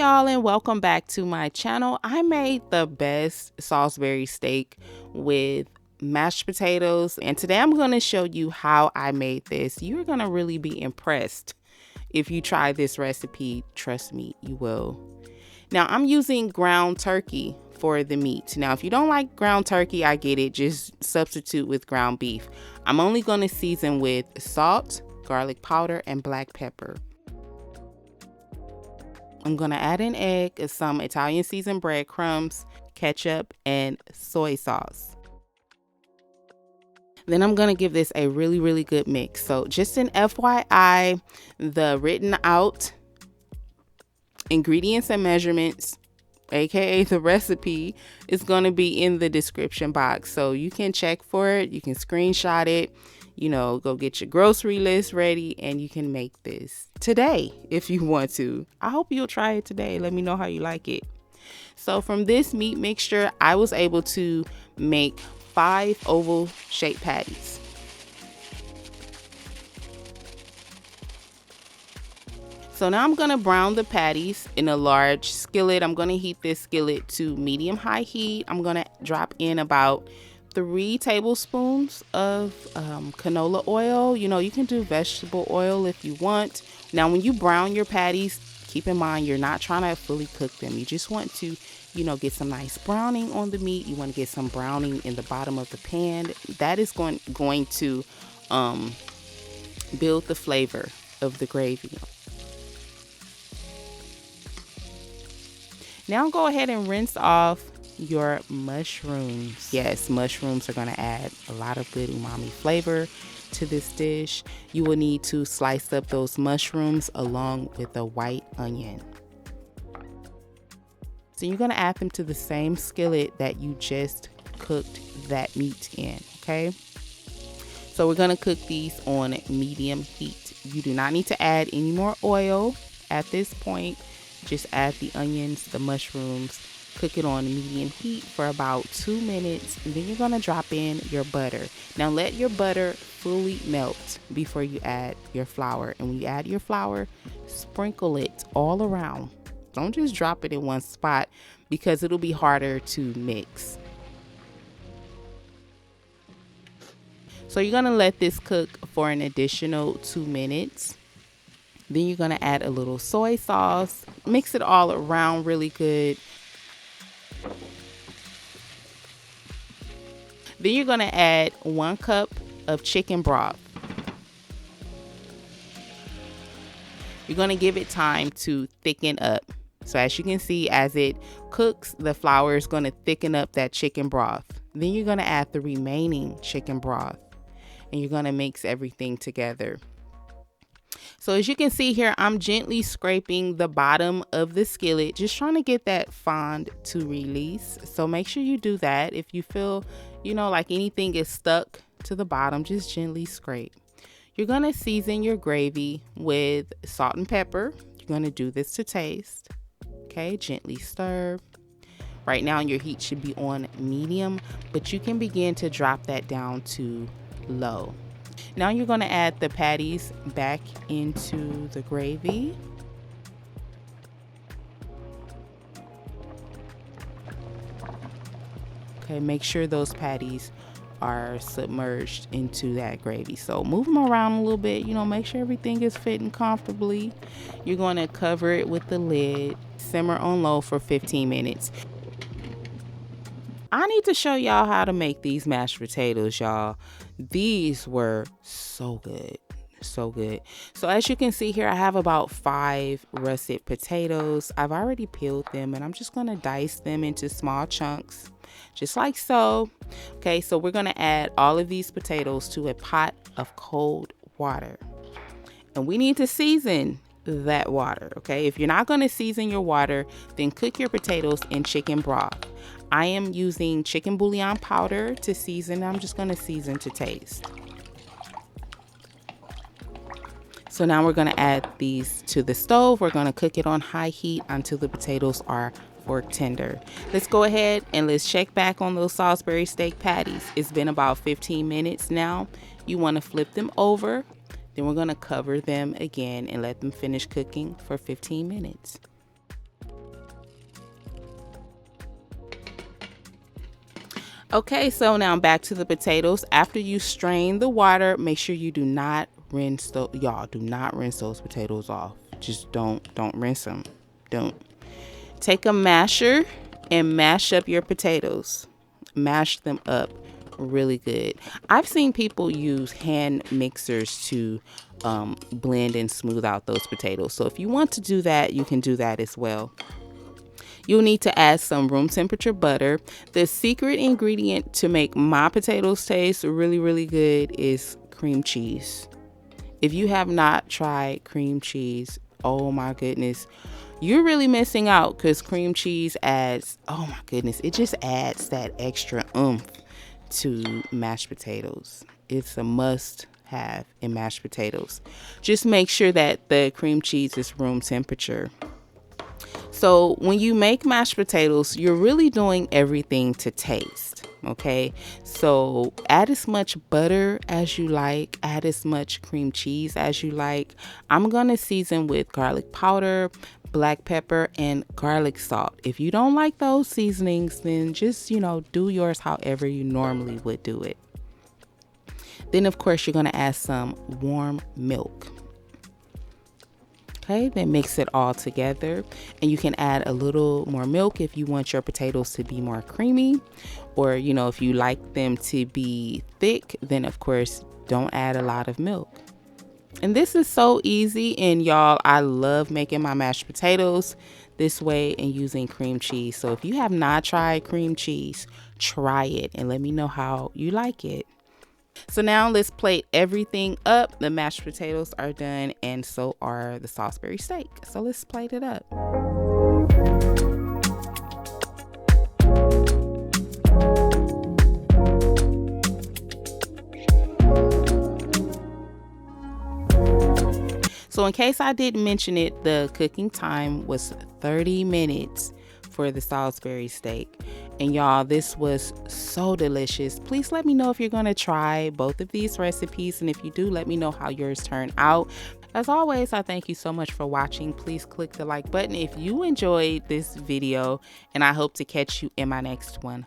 y'all, and welcome back to my channel. I made the best Salisbury steak with mashed potatoes, and today I'm going to show you how I made this. You're going to really be impressed if you try this recipe. Trust me, you will. Now I'm using ground turkey for the meat. Now if you don't like ground turkey, I get it, just substitute with ground beef. I'm only going to season with salt, garlic powder, and black pepper. I'm going to add an egg, some Italian seasoned breadcrumbs, ketchup, and soy sauce. Then I'm going to give this a really good mix. So just an FYI, the written out ingredients and measurements, aka the recipe, is going to be in the description box. So you can check for it, you can screenshot it, you know, go get your grocery list ready, and you can make this today if you want to. I hope you'll try it today. Let me know how you like it. So from this meat mixture, I was able to make 5 oval shaped patties. So now I'm going to brown the patties in a large skillet. I'm going to heat this skillet to medium high heat. I'm going to drop in about 3 tablespoons of canola oil. You know, you can do vegetable oil if you want. Now, when you brown your patties, keep in mind you're not trying to fully cook them. You just want to, you know, get some nice browning on the meat. You want to get some browning in the bottom of the pan. That is going to build the flavor of the gravy. Now go ahead and rinse off your mushrooms. Yes, mushrooms are going to add a lot of good umami flavor to this dish. You will need to slice up those mushrooms along with a white onion. So you're going to add them to the same skillet that you just cooked that meat in, okay? So we're going to cook these on medium heat. You do not need to add any more oil at this point. Just add the onions, the mushrooms, cook it on medium heat for about 2 minutes, and then you're going to drop in your butter. Now let your butter fully melt before you add your flour. And when you add your flour, sprinkle it all around. Don't just drop it in one spot because it'll be harder to mix. So you're going to let this cook for an additional 2 minutes. Then you're going to add a little soy sauce, mix it all around really good. Then you're going to add 1 cup of chicken broth. You're going to give it time to thicken up. So as you can see, as it cooks, the flour is going to thicken up that chicken broth. Then you're going to add the remaining chicken broth, and you're going to mix everything together. So as you can see here, I'm gently scraping the bottom of the skillet, just trying to get that fond to release. So make sure you do that. If you feel, you know, like anything is stuck to the bottom, just gently scrape. You're going to season your gravy with salt and pepper. You're going to do this to taste. Okay, gently stir. Right now your heat should be on medium, but you can begin to drop that down to low. Now you're going to add the patties back into the gravy. Okay, make sure those patties are submerged into that gravy. So move them around a little bit, you know, make sure everything is fitting comfortably. You're going to cover it with the lid, simmer on low for 15 minutes. I need to show y'all how to make these mashed potatoes, y'all. These were so good. So good. So as you can see here, I have about 5 russet potatoes. I've already peeled them, and I'm just going to dice them into small chunks, just like so. Okay, so we're going to add all of these potatoes to a pot of cold water. And we need to season that water, okay? If you're not going to season your water, then cook your potatoes in chicken broth. I am using chicken bouillon powder to season. I'm just going to season to taste. So now we're going to add these to the stove. We're going to cook it on high heat until the potatoes are fork tender. Let's go ahead and let's check back on those Salisbury steak patties. It's been about 15 minutes now. You want to flip them over. Then we're going to cover them again and let them finish cooking for 15 minutes. Okay, so now back to the potatoes. After you strain the water, make sure you do not rinse those. Y'all, do not rinse those potatoes off. Just don't rinse them. Don't. Take a masher and mash up your potatoes. Mash them up really good. I've seen people use hand mixers to blend and smooth out those potatoes. So if you want to do that, you can do that as well. You'll need to add some room temperature butter. The secret ingredient to make my potatoes taste really, really good is cream cheese. If you have not tried cream cheese, oh my goodness, you're really missing out, because cream cheese adds, oh my goodness, it just adds that extra oomph to mashed potatoes. It's a must have in mashed potatoes. Just make sure that the cream cheese is room temperature. So when you make mashed potatoes, you're really doing everything to taste, okay? So add as much butter as you like, add as much cream cheese as you like. I'm gonna season with garlic powder, black pepper, and garlic salt. If you don't like those seasonings, then just, do yours however you normally would do it. Then of course you're gonna add some warm milk. Okay, then mix it all together, and you can add a little more milk if you want your potatoes to be more creamy, or if you like them to be thick, then of course don't add a lot of milk. And this is so easy, and y'all, I love making my mashed potatoes this way and using cream cheese. So if you have not tried cream cheese, try it and let me know how you like it. So now let's plate everything up. The mashed potatoes are done, and so are the Salisbury steak. So let's plate it up. So in case I didn't mention it, the cooking time was 30 minutes for the Salisbury steak. And y'all, this was so delicious. Please let me know if you're gonna try both of these recipes, and if you do, let me know how yours turn out. As always, I thank you so much for watching. Please click the like button if you enjoyed this video, and I hope to catch you in my next one.